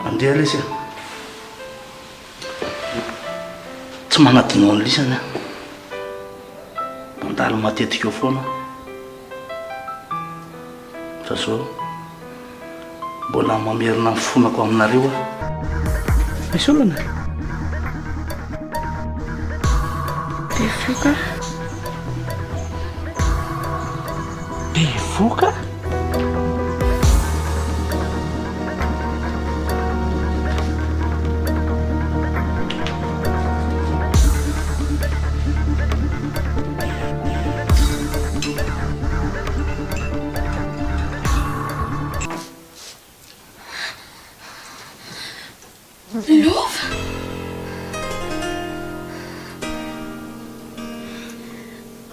Anjely izy tsy manadino ny lisana mandalo matetika eo foana fa zao mbola mamerina mifonako aminareo misy olana Bevoka bevoka Lova?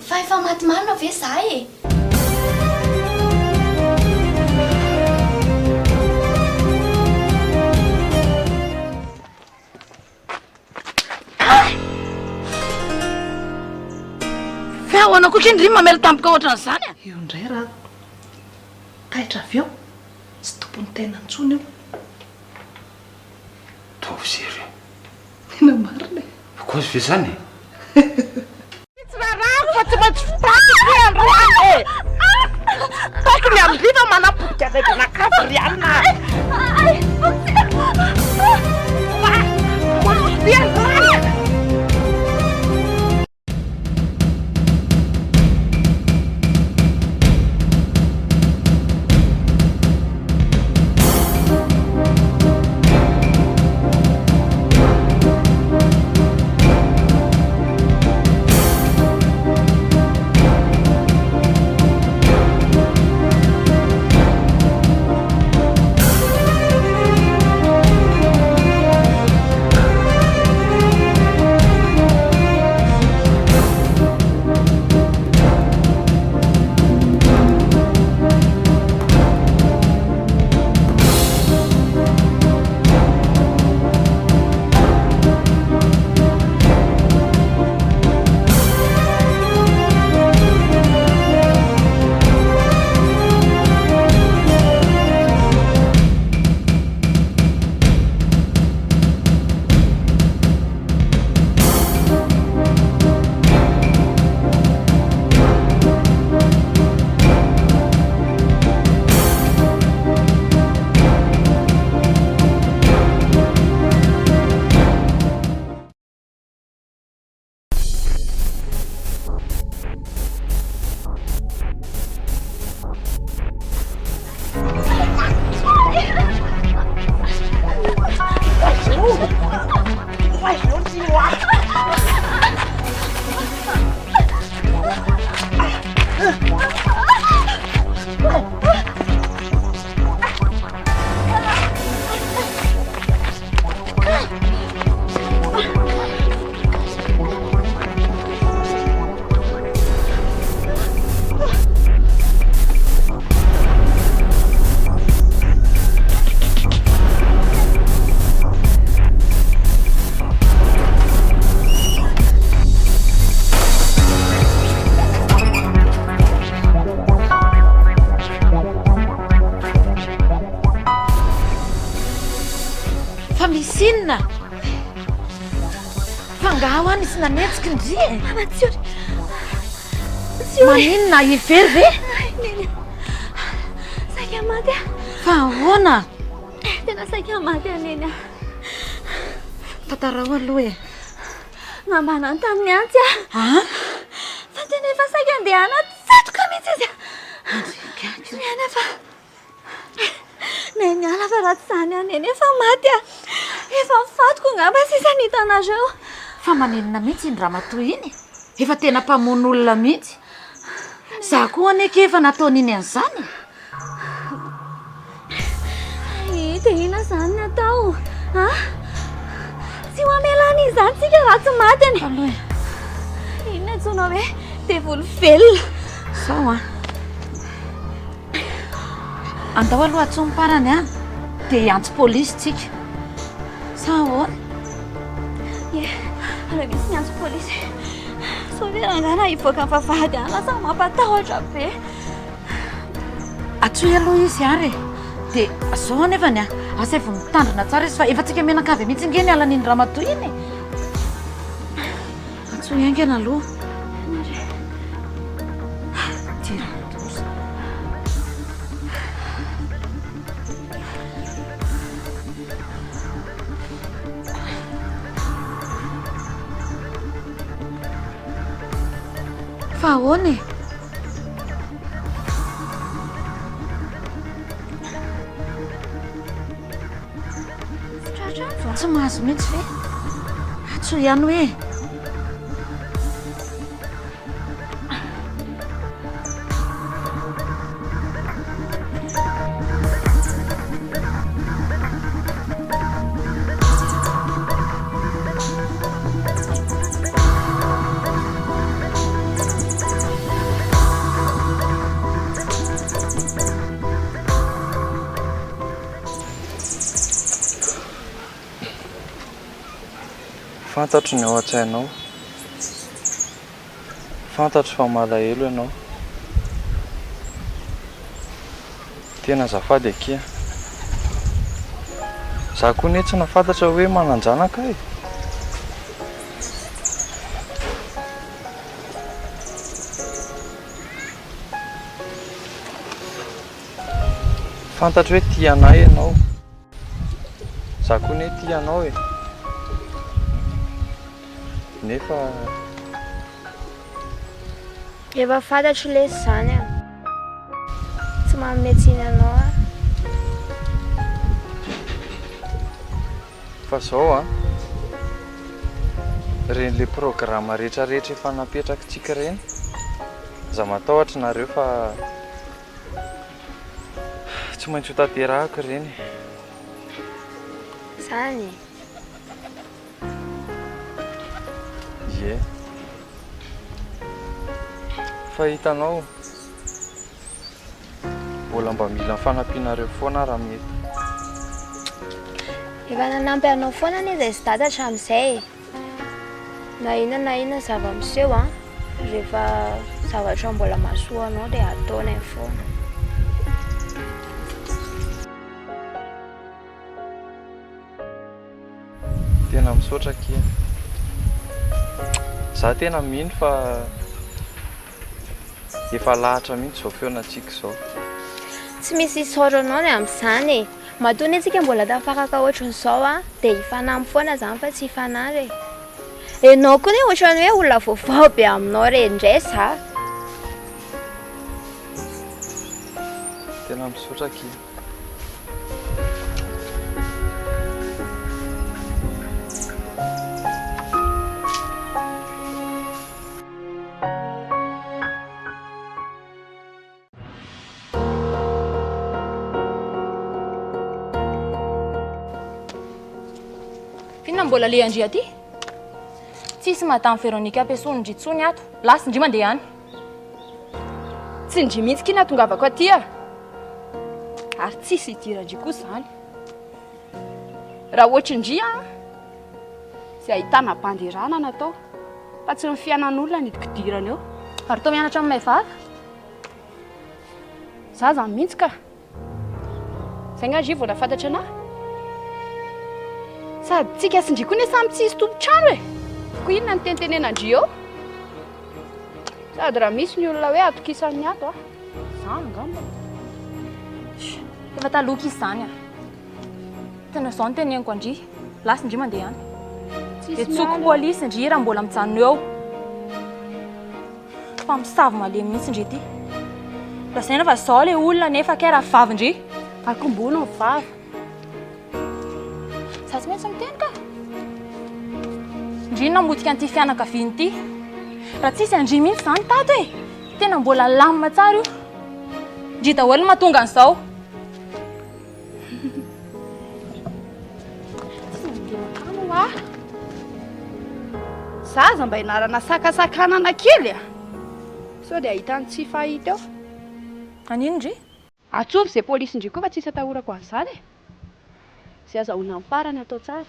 Fa efa maty marina ve zahay e? Fehoana koa indry mamelo tampoka ohatran'izany a. Io indray raha taitra avy eo tsy tompony tena ntsony io. Tovy Tena marina. kozy ve zany Tsy rarako fa tsy maintsy fitaky androany e. Taiko ny ambiva manapotika anay nakazo rianina. Inona? Fangahoany sy nanetsika ndry e. Maninona ivery ve? Saika maty. Fa ahoana? Tena saika maty aneny. Tantarao aloha e. Ngambana tamin'ny antsy a. Ha? Fa tena efa saika andehana tsatoka mihitsy izy. Miana fa. Neny ala fa raha tsy zany aneny efa maty a. Efa mifatoko ngamba sisa nitanareo. Fa maninona mihitsy ny ramatoa iny? Efa tena mpamono olona mihitsy. Za koa aneke efa nataon'iny an'izany. Dia ina zany natao? Ha? Tsy ho amelana izany tsika raha tsy maty any. Aloha. Inona antsoina hoe devoly velona. Sao a. Andao aloha atsomparany a. Dia antso polisy tsika. Sa ahoana? Raha misy ny antso polisy. Soverangana hivoaka ny vavahady ana sa mampatahotra be. Atsoy aloha izy ary. Dia zao anefany a. asa efa mitandrina tsara izy fa efa tsika menakavy mihitsy ingeny ala niny ramatoa iny atsoa iaingana aloha tiradosa fa ahoana e tsy mahazo mihitsy ve atsoa ihany hoe fantatro ny ao an-tsainao, fantatro fa malahelo ianao, tena azafady akia. Za koa ne tsy nafantatra hoe mananjanaka e. Fantatro hoe tia anay ianao, za koa ne tia anao e. Nefa efa fantatro le zany a tsy manometsiny anao a fa zao a reny le programa rehetrarehetra efa napetraka reny za matahotra nareo fa tsy maintsy ho tanterahako reny zany ye fa hitanao mbola mba mila fanampianareo foana raha mety efa nanampy anao foana anie izay sy tatatra amin'izay na inona zava-miseho a rehefa zavatra mbola mahasoa anao dia ataony ny foana tena misaotra kia za tena mino fa efa lahatra mihitsy zao feonantsika zao tsy misy isaora anao ny amin'izany e matoa ny antsika mbola tafakaka ohatran'izao a dia hifanampy foana zany fa tsy hifanary e enao koa ny ohatrany hoe olona vaovao be aminao re indray za tena misaotra kia mbola le andria ty tsisy madame Véronica ampiasony ndritsony ato lasy indry mandeha any tsy indry mihitsy kina tongavako aty a ary tsisy idirandry koa zany raha ohatra indria izay ahitana mpanderana natao fa tsy ny fiainan'olona nidiko dirana eo ary tao mianatra amin'ny maivava za zany mihitsy ka zay nga ry vola fantatra anahy sady tsika sy indry koa ne samy tsisy tompotrano e ko inona ny tentenenandry eo sady raha misy ny olona hoe atokisan'ny ato a za angamba efa taloha izy zany a tena zao ny teneniko andry lasy indry mandeha any dia tsoko polisy indry raha mbola mijanona eo fa misavy malemy mihitsy indry ty lasaina fa zao le olona nefa ke raha vavy indry akombona ny vava za tsy maintsy miteny ka indry namotika an'ity fianakaviany ity raha tsisy andry mihitsy zany tato e tena mbola lamina tsara io ndry daholo mahatonga an'izao zaza mba hinarana sakasakanana kely a sao dia ahitany tsy fahita eo anino indry atsovy izay polisy indry koa fa tsisy atahorako an'izany e zay azahoana ny farany atao tsara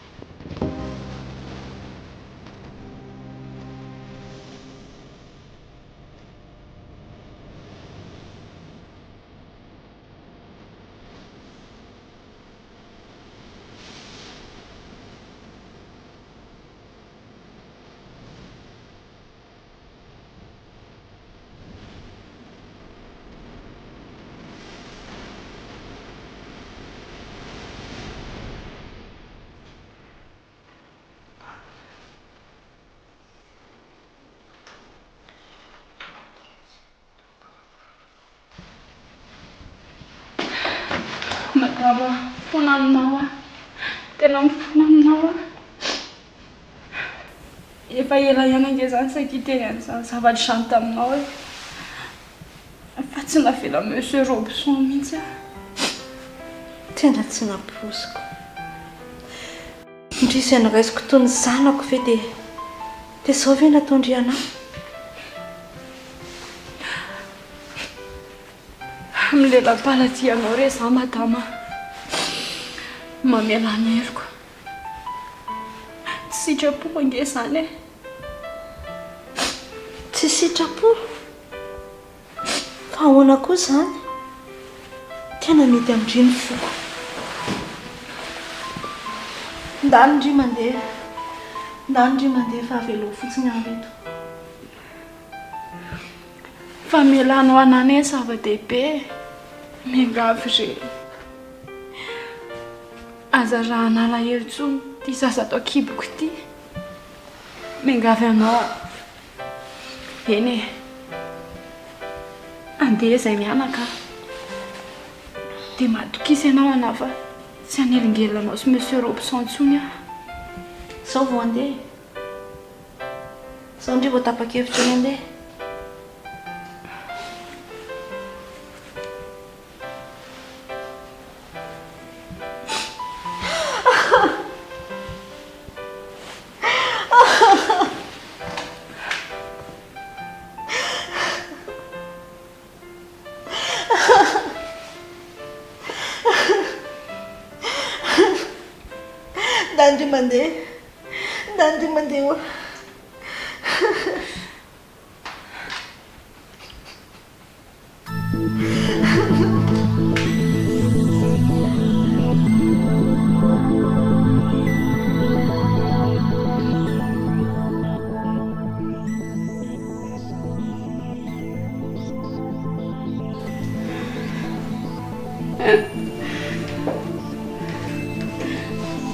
Baba, fona aminao tena mifona aminao efa ela ihany ange zany sakiteny zany zavatra zany taminao fa tsy navela monsieur Robson mihitsy tena tsy namposiko indrisy anaraisiko toy ny zanako ve dia zao ve natondriana amin'ny lelam-palatianao re za madama mamela neriko tsy sitrapo ange zany tsy sitrapo fa ahoana koa zany tena mety amindriny foko ndany ndry mandeha fa avelo fotsiny avy eto fa melanao anane zava-dehibe mingavy re aza raha anala herintsony ty zaza atao kiboko ty mingavy anao eny andeha zay mianaka dia matokisy ianao ana fa tsy anelingelanao sy monsieur Robson tsony zao vao andeha zao ndry vao tapa-kevitra ny andeha ndandry mandeha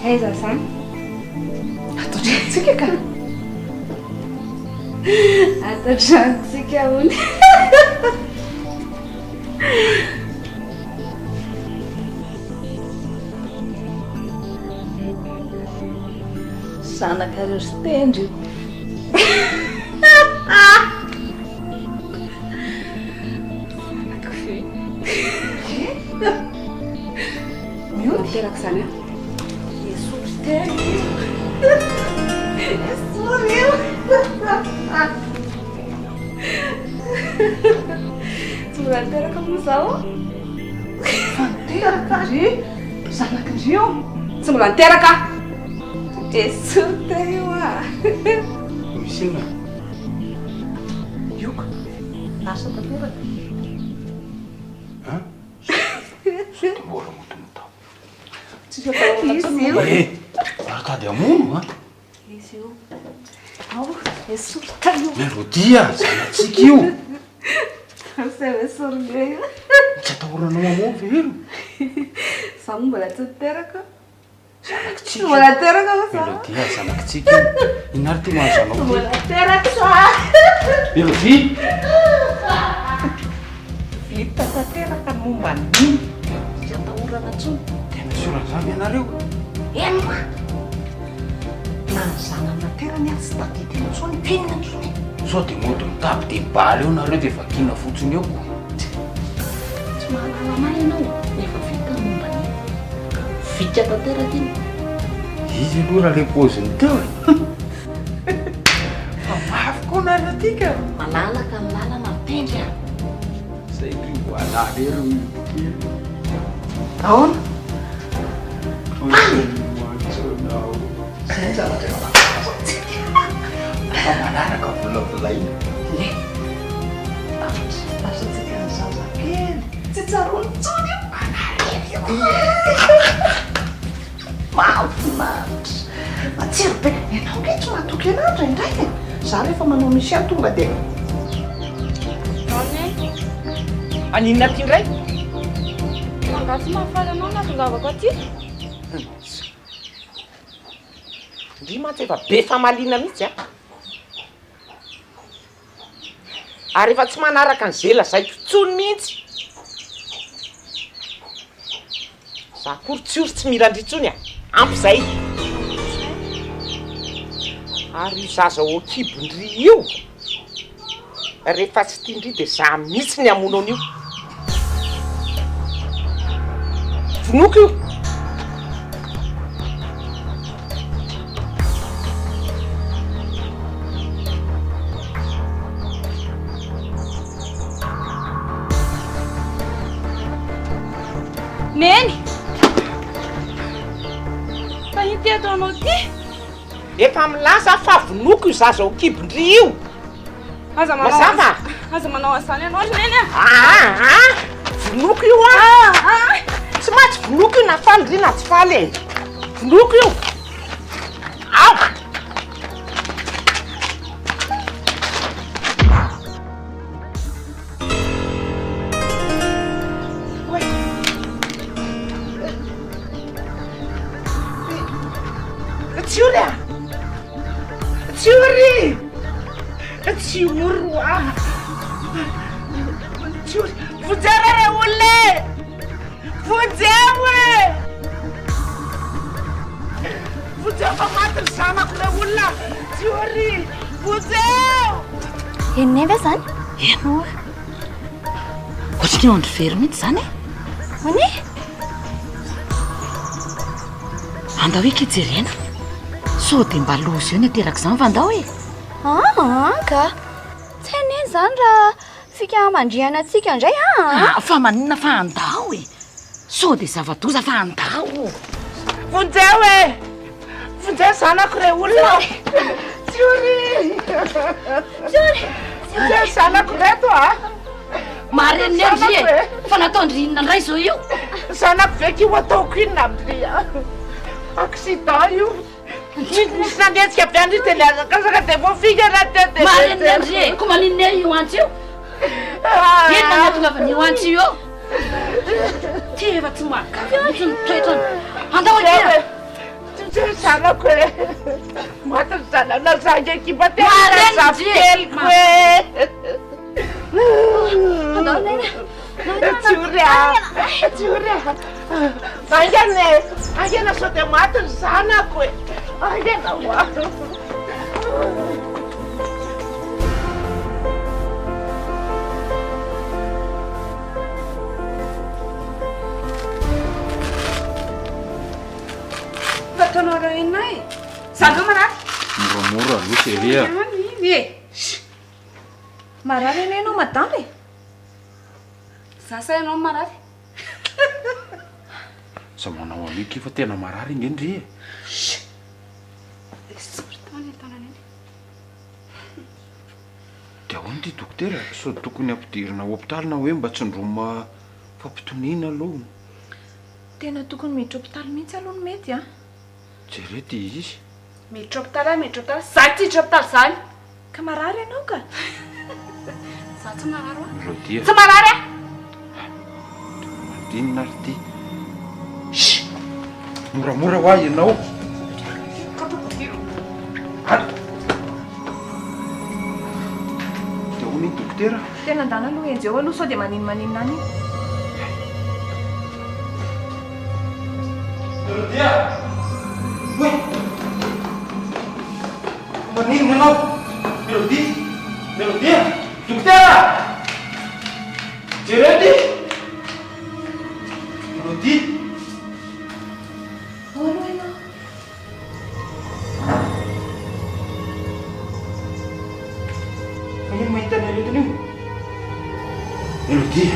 aiza zany atao-drantsika ka atao-drantsika hony zanakareo sy tendry mioteraka zany tsy mbola niteraka moa zao fanteraka ry zanakindrio tsy mbola niteraka esote io misy ina ioka asa tanteraka mbola motomotao tsy izy arkady amono izy io ao esoritra io merodia zanatsika io esoritra io tsy atahoranao mamoa velo za moa mbola tsy niteraka zanakitsika mbola teraka melodia zanakitsika io inary ty mahazanao mbola teraka sa melodi vita tanteraka momba niny sy atahorana tsony tena soran'izany ianareo eno ma na zanana terany azy sy tadidiny tsony tenina tsony sao dia mody mitapy dia mibaly eo nareo dia vakina fotsiny eo tsy mahalala may ianao efa vita momba niny vika tanteraka iny izy aloha raha le poziny teo fa mafy koa nareo atika malalaka ny lalana tendry a zay rivoalala ero ahoana matsonao zay zavatra fa manaraka volavolaina le asatsika ny zazakely tsy tsarony tsony io anareo mahafinaritra matsiro be ianao nge tsy mahatoky anandra indray za rehefa manao misy any tonga dia aninona ty indray mangasy mahafaly anao natongavako aty ndry matsy efa be famalina mihitsy a ary efa tsy manaraka ny zela zay totsony mihitsy za kory tsy ory tsy mirandritsony ampy zay ary io zaza ho kibondry io rehefa tsy tiandry dia za mihitsy ny amono an'io vonoko io neny fa ity ataonao ty efa milaza fa vonoko io zaza ho kibondry io mazava aza manao azany ianao ry neny vonoko io tsy matsy vonoko io na faly ry na tsy faly vonoko io Fuggere ulle! Fuggewe! Fuggeva matry zanako le olona! Tsiori! Fuggeo! Enina ve zany? Eno ohatrany andro very mihitsy zany Hony? andao hoe kijerena so dia mba lozy eo ny ateraka izany fa andao e ka tsy haineny zany raha fika mandriana antsika indray fa maninona fa andao e so dia zava-doza fa andao Fuggeo e! Fuggeo zanako le olona! Tsiori! Fuggeo zanako reto mareny ndry e fa nataondry inona indray zao io zanako veky io ataoko inona amindry accident io misy nandetsika avy andry dia niazakazaka dia voafika raha mareny ndry e ko maninona io antsy io enona natonga avy nio antsy io ty efa tsy mahagaga mihitsy nitoetrany andao aty Fuggeo zanako e matry zanana zangy ekipa tena zafeliko e Tsiori angena sao dia matry zanako e angena hoa Fataonao raha enina e zany ao marary moramora aloha seria e marary ena ianao madama e zasa ianao marary za manao amiky fa tena marary ingendry e sortany tanany eny dia ahoana ty dokotera so tokony ampidirina hôpitaly na hoe mba tsindroma fampitoniana aloha tena tokony miditra hôpitaly mihitsy aloha no mety jerety izy miditra hôpitaly za tsy hiditra hôpitaly zany ka marary ianao ka za tsy marary rodia tsy marary dinina ry ty moramora ho ahy ianao dia hoany dokotera tena andana aloha enjeo aloha sao dia maninona any Melodia! Uy! Maninona ianao? Melodia! Melodia! Dokotera! Jerety! Melodia! ano ianao Fa ino mahita ny aretiny io? Melodia!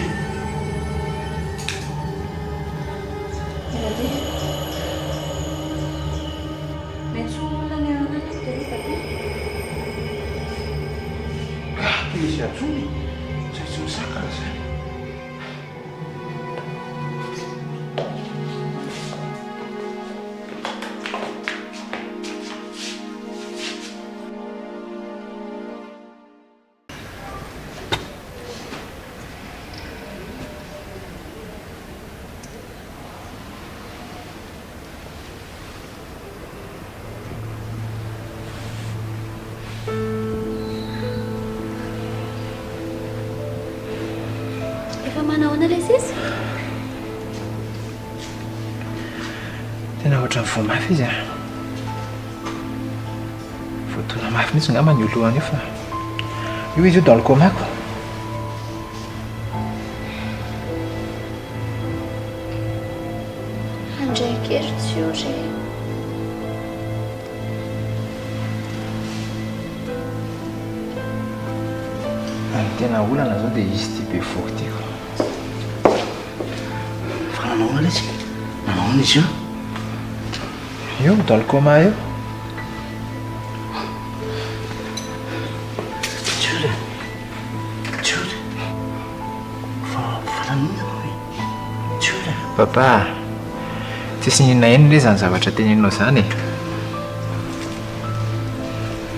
Misy atsony zay tsy misakana zany efa manao ana lay sisy Tena ohatran'ny vo mafy izy a. Voatona mafy mihitsy ngamba ny lohany io fa io izy io dans le coma quoi. Andraikery Ny tena olana zao dia izy ty be voky tiako. Fa nanao izy. Nanao izy io. Io dans le coma io. Papa, tsisy ninona eny le zany zavatra teneninao zany e.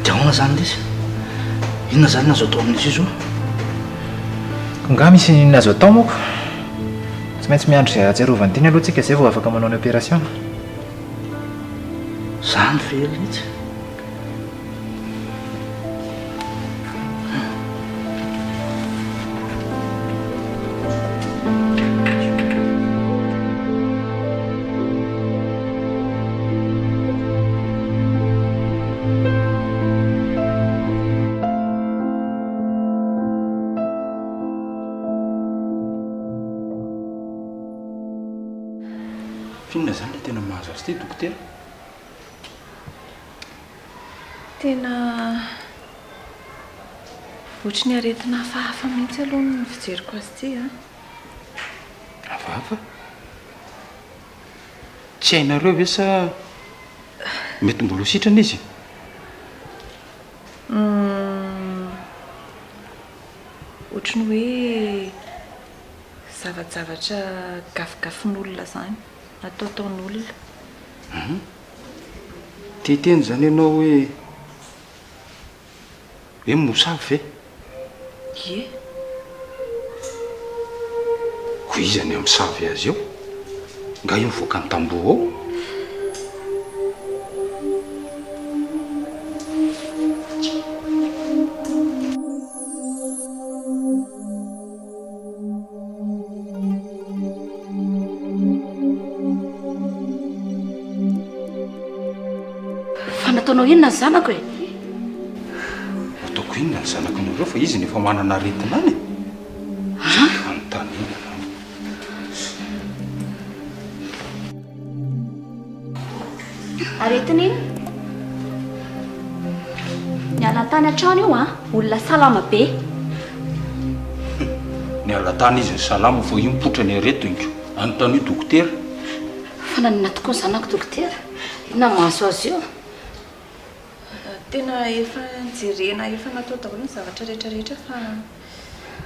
Diaona zany izy. Inona zany nazo atao amin'izy io zao? Nga misy ninona azo atao moako. Tsy maintsy miandry izay ahatsiarovany teny aloha tsika zay vao afaka manao ny opération. Zany very mihitsy. Finona zany le tena mahazo azy ty dokotera? Tena ohatrany aretina hafahafa mihitsy aloha ny fijeriko azy ty a. Hafahafa? Tsy hainareo ve sa mety mbola ho sitrana izy? Ohatrany hoe zavatra gafigafin'olona zany ataotaon'olona. Teteny zany ianao hoe mosavy ve? Ie. Ho izy any amin'ny savy azy eo. Nga io mivoaka ny tamboho ao. Nataonao inona ny zanako e? Ataoko inona ny zanako nareo fa izy nefa manana aretina any. Anontany inona. Aretina iny? Niala tany an-trano io olona salama be. Niala tany izy ny salama fa io mipotra ny aretinko. Anontany io dokotera. Fa nanina tokoa ny zanako dokotera. Inona mahazo azy io? Tena efa jerena efa natao daholo ny zavatra rehetrarehetra fa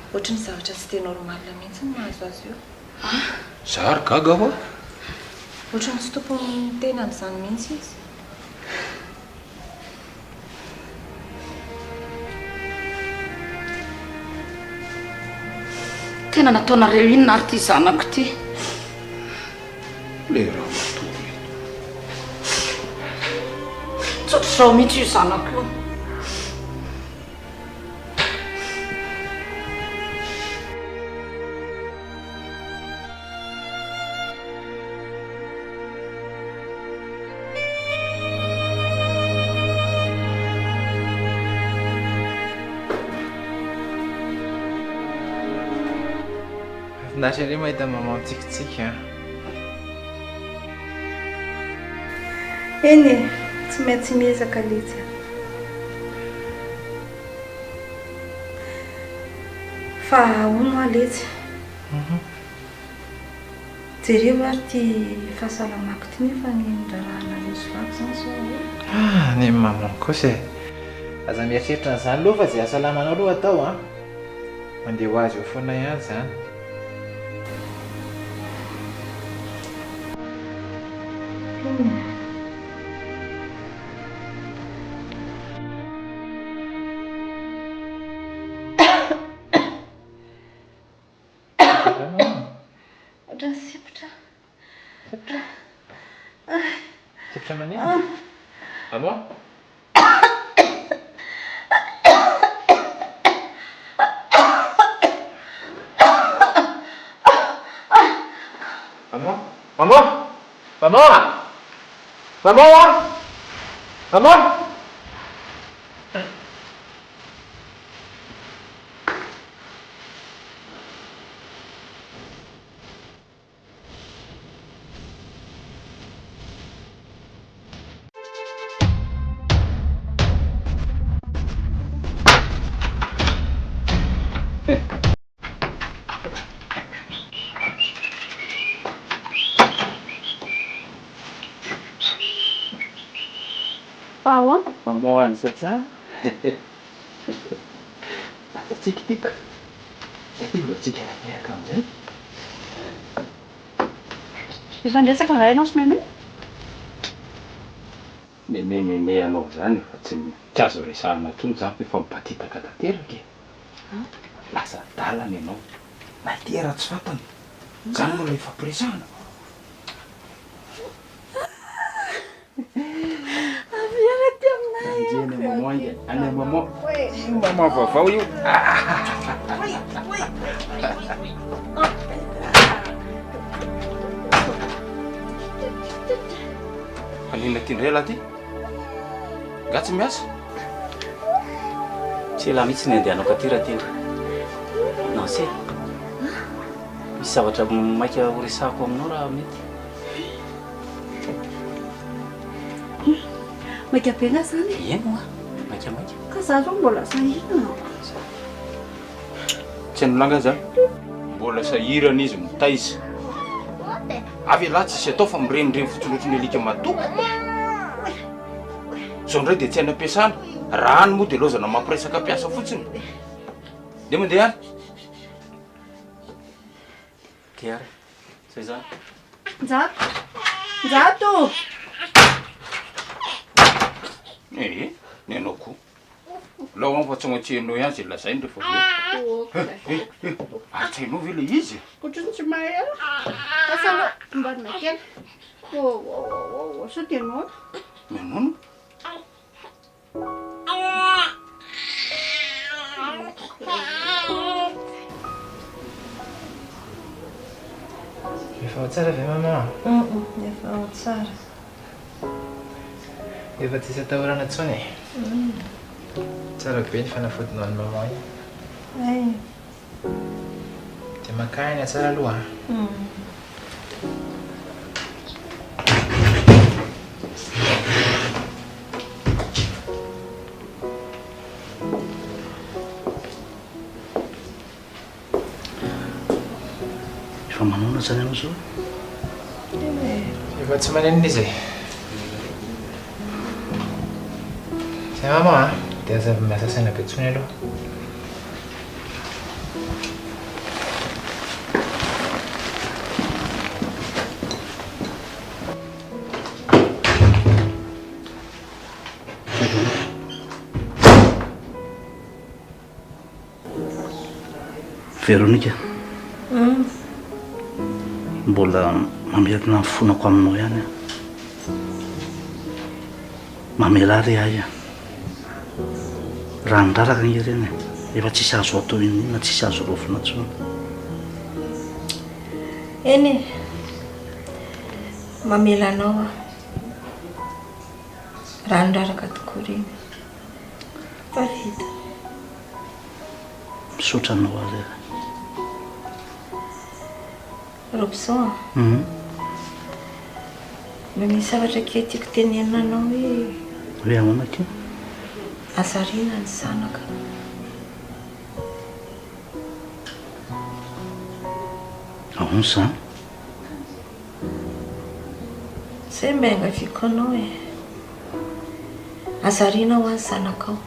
ohatrany zavatra tsy dia normal mihitsy ny mahazo azy io. Zary gaga ho? Ohatrany tsy tompony tena amin'izany mihitsy izy. Tena nataonareo inona ary ty zanako ty? Le raha matory. Tsotr'izao mihitsy io zanako io. Nahafinaritra ilay mahita maman mitsikitsiky a. Eny e, tsy maintsy miezaka litsy. Fa hono aletsy. Jereo ary ty fahasalamako ty nefa ny ndrarahana lesy vako zany sao. Ny maman kosa e. Aza mieritreritra n'izany aloha fa izay ahasalamanao aloha atao a. Mandeha ho azy eo foana ihany zany. Sipotra maneno? Maman? Maman? Maman? Maman? Maman! Maman! Mamohany satria tsika tika tsika miaraka amin'izay efa ndresaka ray anao someme memememe anao zany fa tsy azo resahana tsony zany efa mibatitaka tanteraka lasa dalany ianao na tera tsy fantany zany moa la ifampiresahana Ani maman vavao io. Anina tindray laha ty? Gatsy miasa? tsy laha mihitsy ny andehanao ka ty raha tendra non se misy zavatra maika ho resahako aminao raha mety maika bena zany eno a maikamaika ka za zao mbola sahirana Tsy nolanga zany. Mbola sahirana izy mitaiza. Avy laha tsy atao fa mirenireny fotsiny otriny alika matoko. Zao ndray dia tsy any ampiasana. Rano moa dia lozana mampiresaka piasa fotsiny. Dia mandeha any. Kiary, zay zany. Njato! Ny anao koa. Lao fa tsy matsianao ihany zay lazainy rehefa avy. Atsainao ve le izy? Otrany tsy mahay asalo mbanina kely. Sao dia anao? Manono? Efa ao tsara ve maman? Efa ao tsara. Efa tsisy atahorana intsony. Tsara be ny fanafodinao any maman io. Ay. Dia makahina tsara aloha. Efa manona zany anao zao? Efa tsy manenina izy. Zay maman dia aza miasa saina be intsony aloha. Veronika. Mbola mamerina fonako aminao ihany a. Mamela re ahy a. Raha niraraka ny ireny efa tsisy azo atao inona tsisy azo rofina intsony. Eny e, mamela anao a. Raha niraraka tokoa reny. Fa vita. Misaotra anao azy a. Robson, mba misy zavatra kely tiako tenenina anao hoe Hoe ahoana keo? Azariana ny zanaka. Ahoana izany? Zay mba angaviko anao e. Azariana ho any zanakao.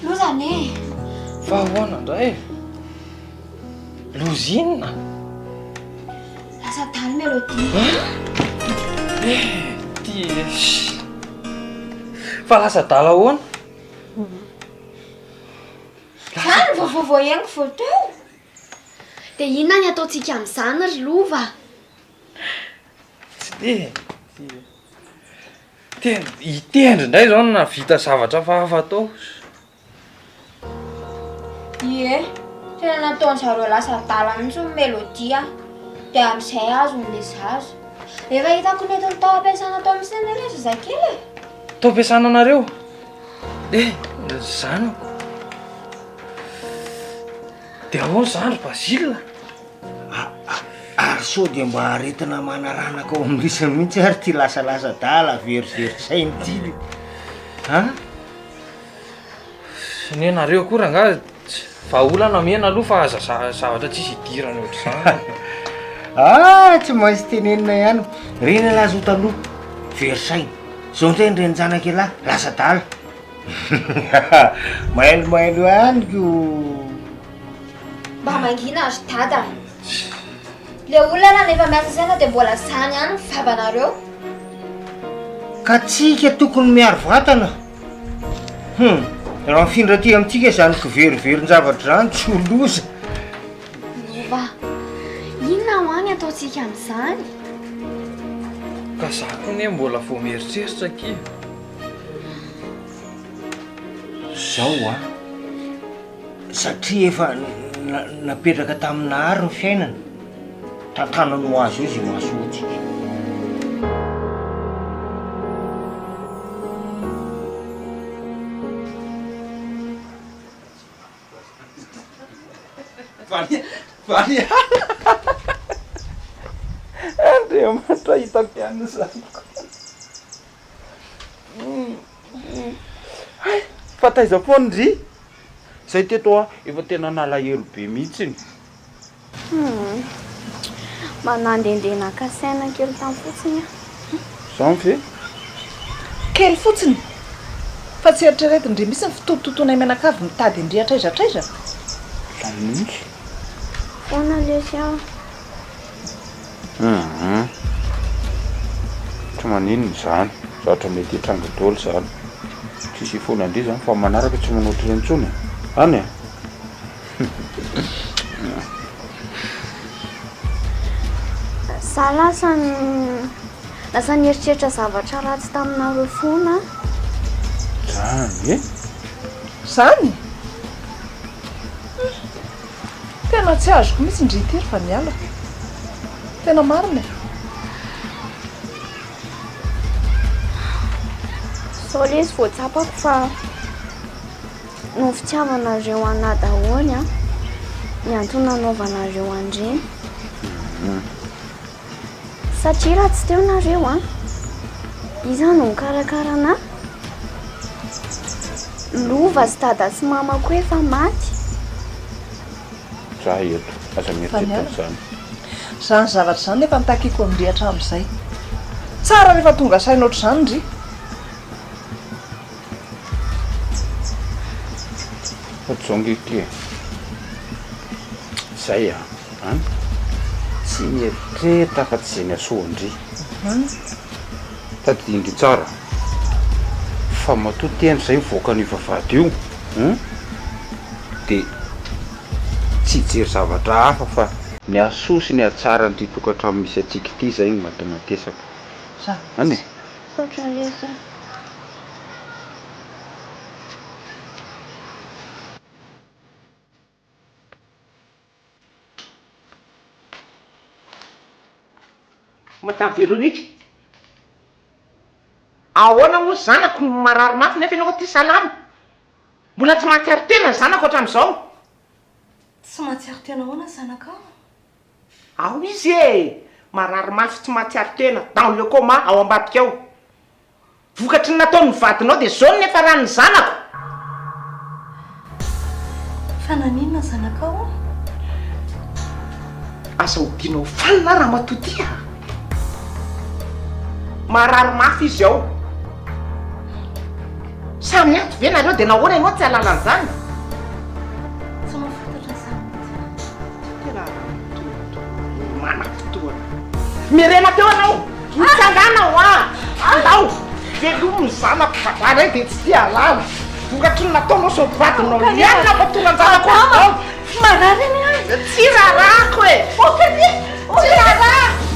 Lozane! Fa ahoana indray? Lozinina? Lasa taly melody. Ty Fa lasa-dala ahoana? Zany voavoaengo vao teo. Dia inona ny ataontsika amin'izany ry lova? Tsy dia hitendry indray zao na vita zavatra fahafa atao. Ie, tena nataony zareo lasa-dala mihitsy ny melodia. Dia amin'izay azo n'ilay zaza. Efa hitako ny entiny tao ampiasana tao amin'izay ilay zazakely. Tao ampiasana anareo? Zanako. Dia ahoana izany ry Bazila? Ary sao dia mba aretina manaranaka ao amin'ny risany mihitsy ary ty lasa-dala verisainy ty. Ny nareo koa ranga vahaolana mena aloha fa aza zavatra tsisy hidirana ohatr'izany. Tsy maintsy tenenina ihany. Reny alazo taloha verisainy. Zao ndray nireny zanaka lahy lasa-dala. Mailomailo ihany ko. Mba mangina azy dada. Le olona nefa miasa saina dia mbola zany ihany ny vavanareo. Ka tsika tokony miaro vatana. Raha mifindra aty amintsika zany kiveriverin-javatra zany tsy ho loza. Lova, inona ho any ataontsika amin'izany? Ka zaho koa ne mbola vao mieritreritra kely. Zao satria efa napetraka taminahary ny fiainana. Tantanany ho azy io izay mahasoatsika. Vany Andriamanitra hitako ihany zanako. Fa taiza foana ndry. Zay teto efa tena nalahelo be mihitsiny. Manandendeha naka saina kely tamin'ny fotsiny. Zao ve? Kely fotsiny. Fa tsy eritreretin ndry misy ny fitototonay menakavy mitady indri atraizatraiza. Laninky. Foana lesy aho. Tsy maninona izany. Zatra mety hitranga daholo izany. Tsisy foana indry izany fa manaraka tsy manoatra ireny intsony. Any Za lasa nieritreritra zavatra ratsy taminareo foana. Zany Zany? Tena tsy azoko mihitsy indry ity fa miala. Tena marina. Sao lesy voatsapako fa no fitiavanareo ana dahony ny antony nanaovanareo andreny. Satria raha tsy teo nareo izany no mikarakara ana. Lova sy dada sy mamako efa maty. Za eto, aza mieritreritana izany. Zany zavatra izany nefa nitakiko mirehatra amin'izay. Tsara rehefa tonga saina ohatr'izany ndry. Ohatr'izao zay tsy mieritreritra fa tsy izay ny asoandry. Tadidingy tsara. Fa matoa teny izay mivoaka ny vavahady io. Dia tsy hijery zavatra hafa fa ny asoa sy ny atsara ny tokantrano misy atsika ity izay no mahatongatesaka. Any e? Ohatran'ilesy. Matavelonika. Ahoana moa zanako no marary mafy nefa ianao ty salama. Mbola tsy mahatsiaro tena zanako hatramin'izao. Tsy mahatsiaro tena ahoana zanaka? Ao izy marary mafy tsy mahatsiaro tena dans le coma ao ambadika ao. Vokatry ny nataony vadinao dia zao nefa rano zanako. Fa naninona zanaka? Asa hodinao falina raha matotia. Marary mafy izy ao. Samy ato ve nareo dia nahoana ianao tsy alala an'izany? Tsy mahafantatra izany. Tena mana-fotoana. Mirena teo anao. Mitsangana andao. Velomo zanako faray dia tsy tia alala vokatry ny nataonao sao vadinao ianina fa tonga anjanako ao marary ny azy tsy rarako e tsy rarako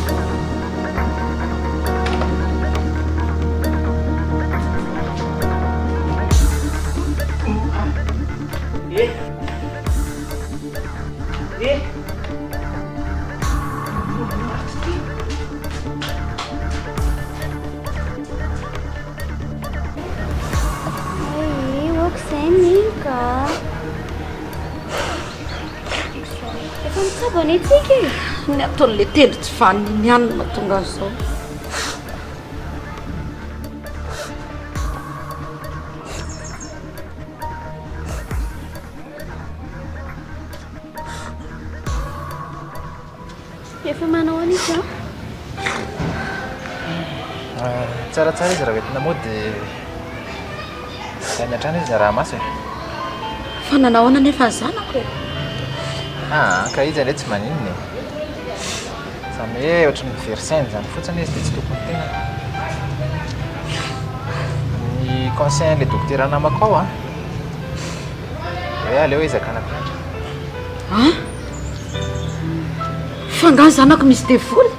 Bonitsika ny ataon'le telo tsy faniny anina tonga zao efa manao an'isa tsaratsara izy raha entina mody sainy an-trano izy raha maso e fa nanao ana nefa zanako e ka izy ane tsy maninony zany hoe ohatry ny versaine zany fotsiny izy dia tsy tokony tena ny conseil le docteur anamako ao hoe aleo izy akanapihatra fa nga zanako misy devoly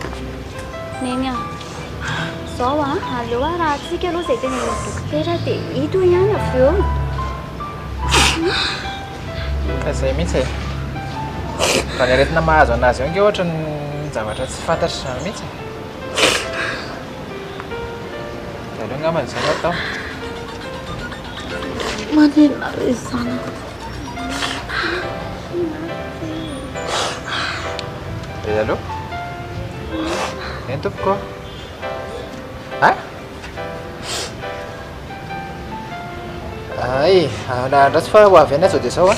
neny zao aleo raha tsika aloha zay tena ny dokotera dia hito ihany avy eo ka zay mihitsy e fa ny aretina mahazo anazy eo nge ohatra ny zavatra tsy fantatry zany mihitsy dia aleo ngamany zany atao manena re zanako allo eny tompoko ay nahandratsy fa ho avy any zao dia zao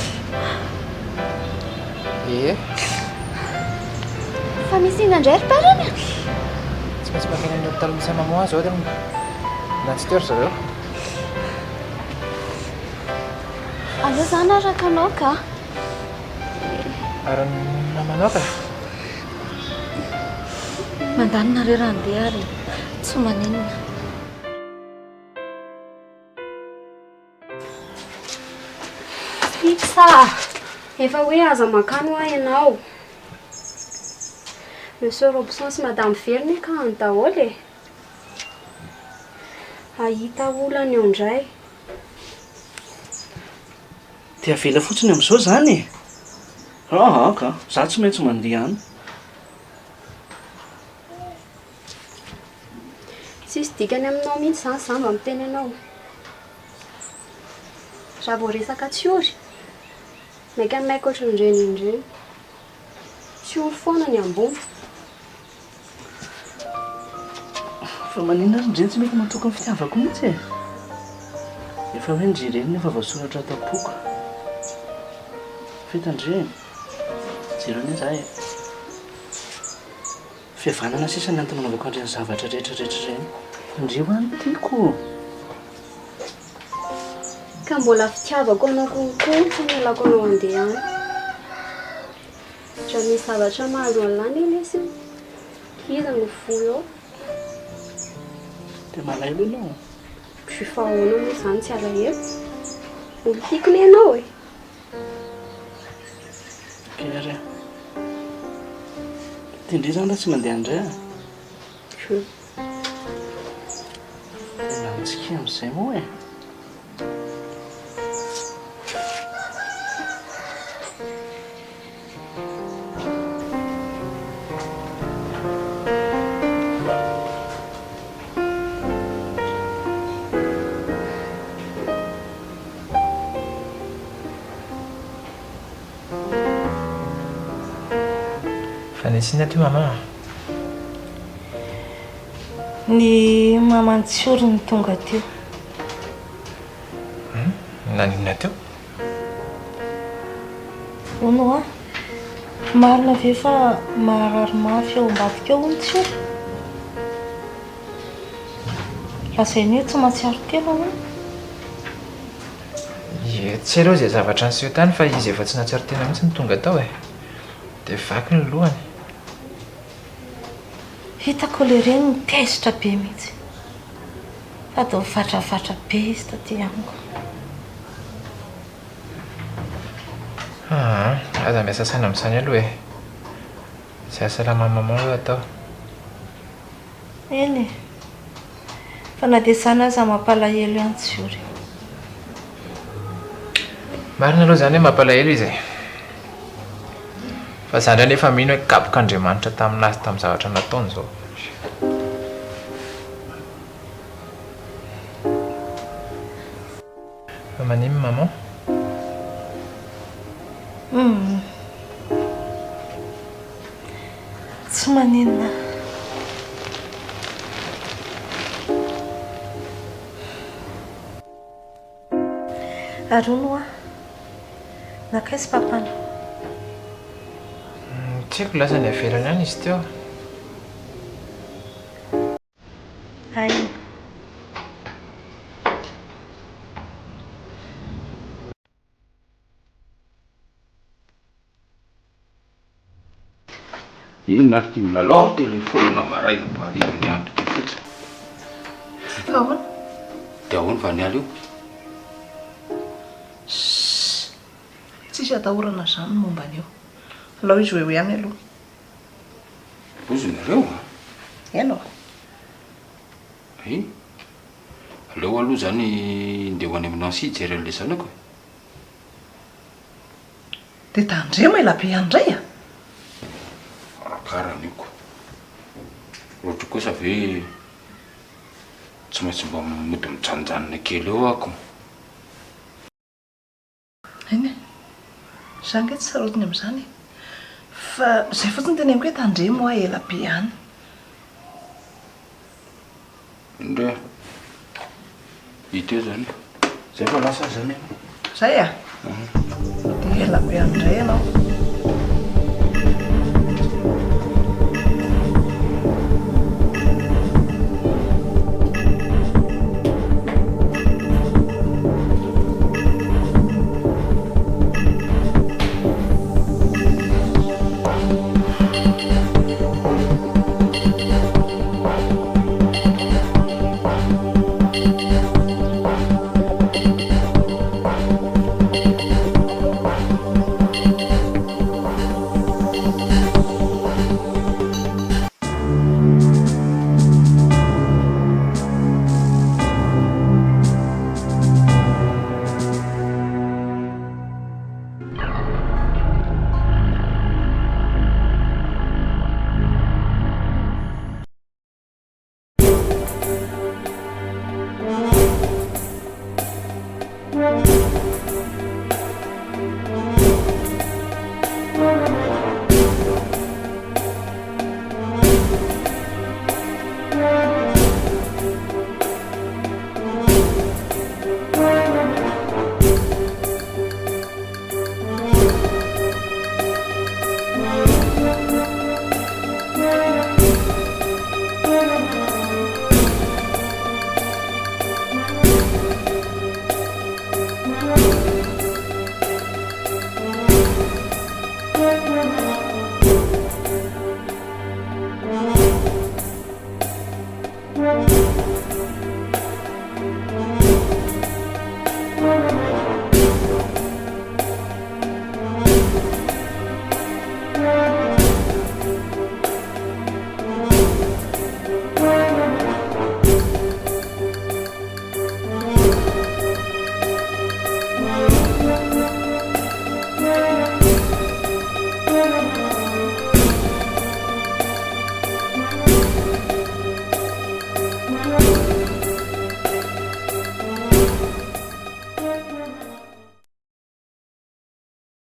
fa misy inandray ry parany tsy maintsy makeny any hôpital misy mamoa zao dia natsy teo ry zareo aleo zany araka anao ka ary namanao ka mandanina re raha andeha ary tsy maninona fiksa efa hoe aza makano ah ianao monsieur Robson sy madame Verny ka any daholo e ahita olana eo indray dia vela fotsiny amin'izao zany e ka za tsy maintsy mandeha any tsisy dikany aminao mihitsy zany za mba miteny anao raha vao resaka tsy ory maika ny maika ohatry indreny indreny tsy ory foana ny ambony fa maninona ary indreny tsy mety matoka ny fitiavako mihitsy e efa hoe njereny nefa voasoratra tapoka fetandreny jerony za e fihavanana sisa ny antanaovako andreny zavatra rehetrarehetra reny indreo any tiako ka mbola fitiavako anao konkoa tsy mialako anao andeha any raha misy zavatra mahazo an'lany eny izy iza no foy ao dia malaelo ianao sy fahoana moa zany tsy alahelo olo tiakony ianao e kere tindry zany raha tsy mandeha andray dia manitsika amin'izay moa e Nisina ty mama ny mamantsy ny tonga teo nanina teo ono marina ve fa maharary mafy ao ambadika eo ony tsy ory lazay ny hoe tsy mahatsiaro telo ao tsy aloha zay zavatra nyseho tany fa izy efa tsy nahatsiaro tena mihitsy ny tonga tao e dia vaky ny lohany hitako le reny ny tezitra be mihitsy atao fatrafatra be izy taty amiko. Aza miasa saina amin'izany aloha e. Izay asalama maman aloha atao. Eny e. Fa na dia izany aza mampalahelo ihany tsy ory. Marina aloha izany hoe mampalahelo izy e. Fa izany nefa mino hoe kapok'Andriamanitra taminazy tamin'ny zavatra nataony izao. Fa manimo maman? Tsy maninona. Arono a. Nakaizy papana. Tsy haiko lasa ny avelany any izy teo. Aina. Inona ary ty milalao telefôna maraina mbariny andro ty fotsiny. Fa ahoana? Dia ahoana va niala io? Tsisy atahorana izany momba an'io. Alao izy hoe ihany aloha. Ozy nareo a? Ianao. Aleo aloha zany ndeha ho any amin'ny Nancy jery an'ilay zanako. Dia tandremo elabe andray a? Arakarany io ko. Ohatry kosa ve tsy maintsy mba mody mijanonjanona kely eo ako. Eny e. Izany nge tsy sarotiny amin'izany. Fa izay fotsiny tena amiko hoe tandremo a elabe ihany. Indray hita eo zany. Zay fa lasa zany. Zay a? Dia elabe andray ianao.